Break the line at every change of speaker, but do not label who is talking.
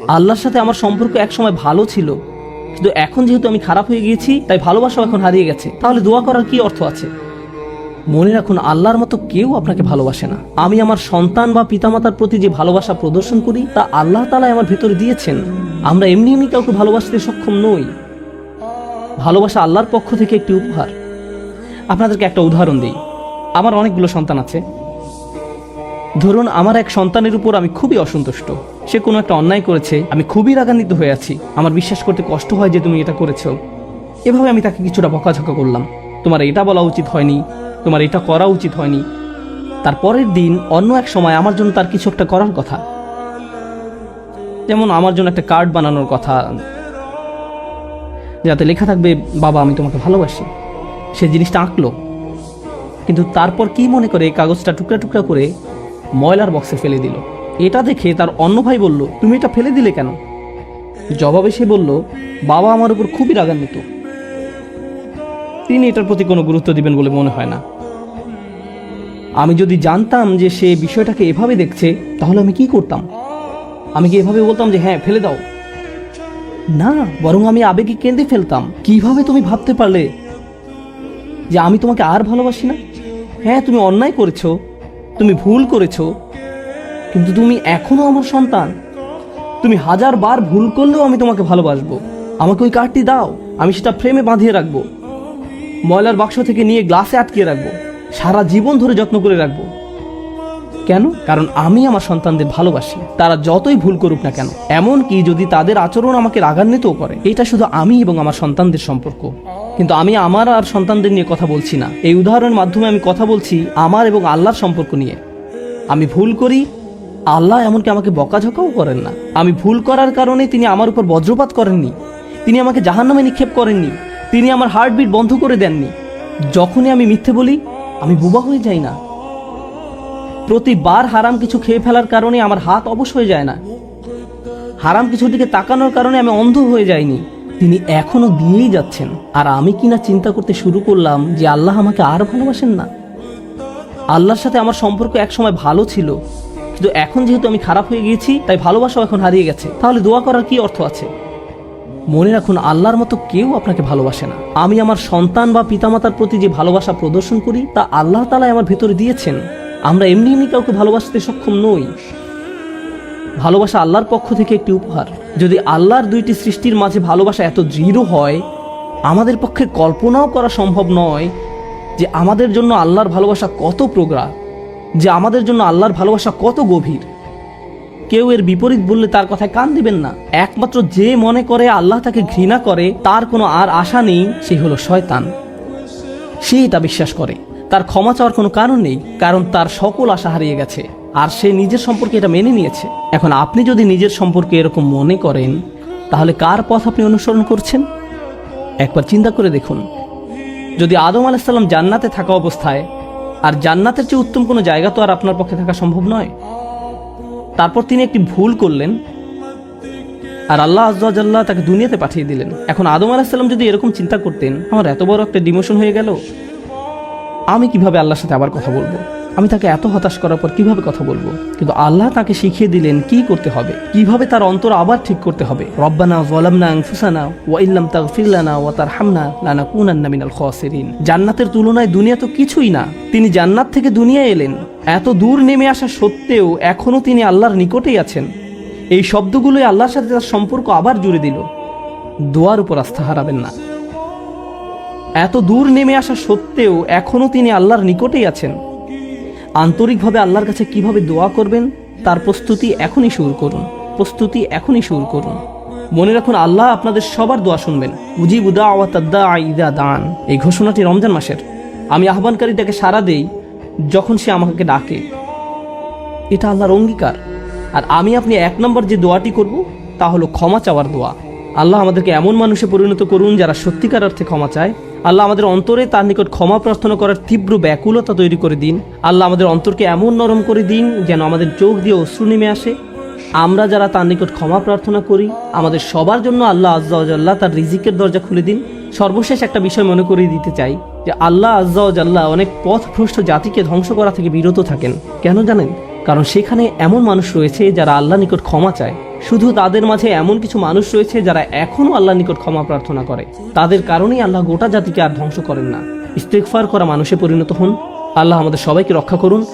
আল্লাহর সাথে আমার সম্পর্ক একসময় ভালো ছিল, কিন্তু এখন যেহেতু আমি খারাপ হয়ে গিয়েছি তাই ভালোবাসাও এখন হারিয়ে গেছে। তাহলে দোয়া করার কি অর্থ আছে? মনে রাখুন, আল্লাহর মতো কেউ আপনাকে ভালোবাসে না। আমি আমার সন্তান বা পিতামাতার প্রতি যে ভালোবাসা প্রদর্শন করি তা আল্লাহ তাআলা আমার ভেতরে দিয়েছেন। আমরা এমনি এমনি কাউকে ভালোবাসতে সক্ষম নই। ভালোবাসা আল্লাহর পক্ষ থেকে একটি উপহার। আপনাদেরকে একটা উদাহরণ দিই। আমার অনেকগুলো সন্তান আছে। ধরুন, আমার এক সন্তানের উপর আমি খুবই অসন্তুষ্ট। সে কোনো একটা অন্যায় করেছে, আমি খুবই রাগান্বিত হয়ে আছি। আমার বিশ্বাস করতে কষ্ট হয় যে তুমি এটা করেছো। এভাবে আমি তাকে কিছুটা বকাঝকা করলাম, তোমার এটা বলা উচিত হয়নি, তোমার এটা করা উচিত হয়নি। তারপরের দিন অন্য এক সময় আমার জন্য তার কিছু একটা করার কথা, যেমন আমার জন্য একটা কার্ড বানানোর কথা, যাতে লেখা থাকবে বাবা আমি তোমাকে ভালোবাসি। সে জিনিসটা আঁকলো, কিন্তু তারপর কি মনে করে কাগজটা টুকরা টুকরা করে ময়লার বক্সে ফেলে দিল। এটা দেখে তার অন্য ভাই বলল, তুমি এটা ফেলে দিলে কেন? জবাবে সে বলল, বাবা আমার উপর খুবই রাগান্বিত, তিনি এটার প্রতি কোনো গুরুত্ব দিবেন বলে মনে হয় না। আমি যদি জানতাম যে সে বিষয়টাকে এভাবে দেখছে, তাহলে আমি কি করতাম? আমি কি এভাবে বলতাম যে হ্যাঁ ফেলে দাও? না, বরং আমি আবেগে কেঁদে ফেলতাম। কিভাবে তুমি ভাবতে পারলে যে আমি তোমাকে আর ভালোবাসি না? হ্যাঁ, তুমি অন্যায় করেছো, তুমি ভুল করেছো, কিন্তু তুমি এখনো আমার সন্তান। তুমি 1000 বার ভুল করলেও আমি তোমাকে ভালোবাসবো। আমাকে ওই কার্ডটি দাও, আমি সেটা ফ্রেমে বাঁধিয়ে রাখবো, ময়লার বাক্স থেকে নিয়ে গ্লাসে আটকিয়ে রাখবো, সারা জীবন ধরে যত্ন করে রাখবো। কেন? কারণ আমি আমার সন্তানদের ভালোবাসি, তারা যতই ভুল করুক না কেন, এমনকি যদি তাদের আচরণ আমাকে রাগান্বিতও করে। এটা শুধু আমি এবং আমার সন্তানদের সম্পর্ক। কিন্তু আমি আমার আর সন্তানদের নিয়ে কথা বলছি না। এই উদাহরণের মাধ্যমে আমি কথা বলছি আমার এবং আল্লাহর সম্পর্ক নিয়ে। আমি ভুল করি, আল্লাহ এমনকি আমাকে বকাঝকাও করেন না। আমি ভুল করার কারণে তিনি আমার উপর বজ্রপাত করেননি, তিনি আমাকে জাহান্নামে নিক্ষেপ করেননি, তিনি আমার হার্টবিট বন্ধ করে দেননি। যখনই আমি মিথ্যে বলি, আমি বোবা হয়ে যাই না। প্রতিবার হারাম কিছু খেয়ে ফেলার কারণে আমার হাত অবশ হয়ে যায় না। হারাম কিছুর দিকে তাকানোর কারণে আমি অন্ধ হয়ে যাইনি। তিনি এখনো দিয়েই যাচ্ছেন। আর আমি কিনা চিন্তা করতে শুরু করলাম যে আল্লাহ আমাকে আর ভালোবাসেন না। আল্লাহর সাথে আমার সম্পর্ক একসময় ভালো ছিল, কিন্তু এখন যেহেতু আমি খারাপ হয়ে গিয়েছি তাই ভালোবাসাও এখন হারিয়ে গেছে। তাহলে দোয়া করার কি অর্থ আছে? মনে রাখুন, আল্লাহর মতো কেউ আপনাকে ভালোবাসে না। আমি আমার সন্তান বা পিতামাতার প্রতি যে ভালোবাসা প্রদর্শন করি তা আল্লাহ তাআলা আমার ভেতরে দিয়েছেন। আমরা এমনি এমনি কাউকে ভালোবাসতে সক্ষম নই। ভালোবাসা আল্লাহর পক্ষ থেকে একটি উপহার। যদি আল্লাহর দুইটি সৃষ্টির মাঝে ভালোবাসা এত দৃঢ় হয়, আমাদের পক্ষে কল্পনাও করা সম্ভব নয় যে আমাদের জন্য আল্লাহর ভালোবাসা কত প্রগাঢ়, যে আমাদের জন্য আল্লাহর ভালোবাসা কত গভীর। কেউ এর বিপরীত বললে তার কথায় কান দিবেন না। একমাত্র যে মনে করে আল্লাহ তাকে ঘৃণা করে, তার কোনো আর আশা নেই, সে হলো শয়তান। সে এটা বিশ্বাস করে তার ক্ষমা চাওয়ার কোনো কারণ নেই, কারণ তার সকল আশা হারিয়ে গেছে আর সে নিজের সম্পর্কে এটা মেনে নিয়েছে। এখন আপনি যদি নিজের সম্পর্কে এরকম মনে করেন, তাহলে কার পথ আপনি অনুসরণ করছেন? একবার চিন্তা করে দেখুন। যদি আদম আলাইহিস সালাম জান্নাতে থাকা অবস্থায়, আর জান্নাতের চেয়ে উত্তম কোনো জায়গা তো আর আপনার পক্ষে থাকা সম্ভব নয়। তারপর তিনি একটি ভুল করলেন আর আল্লাহ আযজা ওয়া জাল্লা তাকে দুনিয়াতে পাঠিয়ে দিলেন। এখন আদম আলাইহিস সালাম যদি এরকম চিন্তা করতেন, আমার এত বড় একটা ডিমোশন হয়ে গেল, আমি কিভাবে আল্লাহর সাথে আবার কথা বলবো? আমি তাকে এত হতাশ করার পর কিভাবে কথা বলবো? কিন্তু আল্লাহ তাকে শিখিয়ে দিলেন কি করতে হবে, কিভাবে তার অন্তর আবার ঠিক করতে হবে। রব্বানা যালামনা আনফুসানা ওয়া ইল্লাম তাগফির লানা ওয়া তারহামনা লানাকুনান্না মিনাল খাসিরিন। জান্নাতের তুলনায় দুনিয়া তো কিছুই না। তিনি জান্নাত থেকে দুনিয়ায় এলেন, এত দূর নেমে আসা সত্ত্বেও এখনো তিনি আল্লাহর নিকটেই আছেন। এই শব্দগুলোই আল্লাহর সাথে তার সম্পর্ক আবার জুড়ে দিল। দোয়ার উপর আস্থা হারাবেন না। এত দূর নেমে আসা সত্ত্বেও এখনো তিনি আল্লাহর নিকটেই আছেন। আন্তরিকভাবে আল্লাহর কাছে কিভাবে দোয়া করবেন তার প্রস্তুতি এখনই শুরু করুন। মনে রাখুন, আল্লাহ আপনাদের সবার দোয়া শুনবেন। উজিবু দাওয়াতাদ দাঈ ইযা দাআন। এই ঘোষণাটি রমজান মাসের। আমি আহ্বানকারীটাকে সাড়া দেই যখন সে আমাকে ডাকে। এটা আল্লাহর অঙ্গীকার। আর আমি আপনি 1 নম্বর যে দোয়াটি করব তা হলো ক্ষমা চাওয়ার দোয়া। আল্লাহ আমাদেরকে এমন মানুষে পরিণত করুন যারা সত্যিকার অর্থে ক্ষমা চায়। আল্লাহ আমাদের অন্তরে তার নিকট ক্ষমা প্রার্থনা করার তীব্র ব্যাকুলতা তৈরি করে দিন। আল্লাহ আমাদের অন্তরকে এমন নরম করে দিন যেন আমাদের চোখ দিয়ে অশ্রু নেমে আসে। আমরা যারা তার নিকট ক্ষমা প্রার্থনা করি, আমাদের সবার জন্য আল্লাহ আযজা ওয়া জাল্লা তার রিজিকের দরজা খুলে দিন। সর্বশেষ একটা বিষয় মনে করিয়ে দিতে চাই যে আল্লাহ আযজা ওয়া জাল্লা অনেক পথভ্রষ্ট জাতিকে ধ্বংস করা থেকে বিরত থাকেন। কেন জানেন? কারণ সেখানে এমন মানুষ রয়েছে যারা আল্লাহ নিকট ক্ষমা চায়। শুধু তাদের মাঝে এমন কিছু মানুষ রয়েছে যারা এখনো আল্লাহর নিকট ক্ষমা প্রার্থনা করে। তাদের কারণেই আল্লাহ গোটা জাতিকে আর ধ্বংস করেন না। ইস্তেগফার করা মানুষে পরিণত হন। আল্লাহ আমাদের সবাইকে রক্ষা করুন।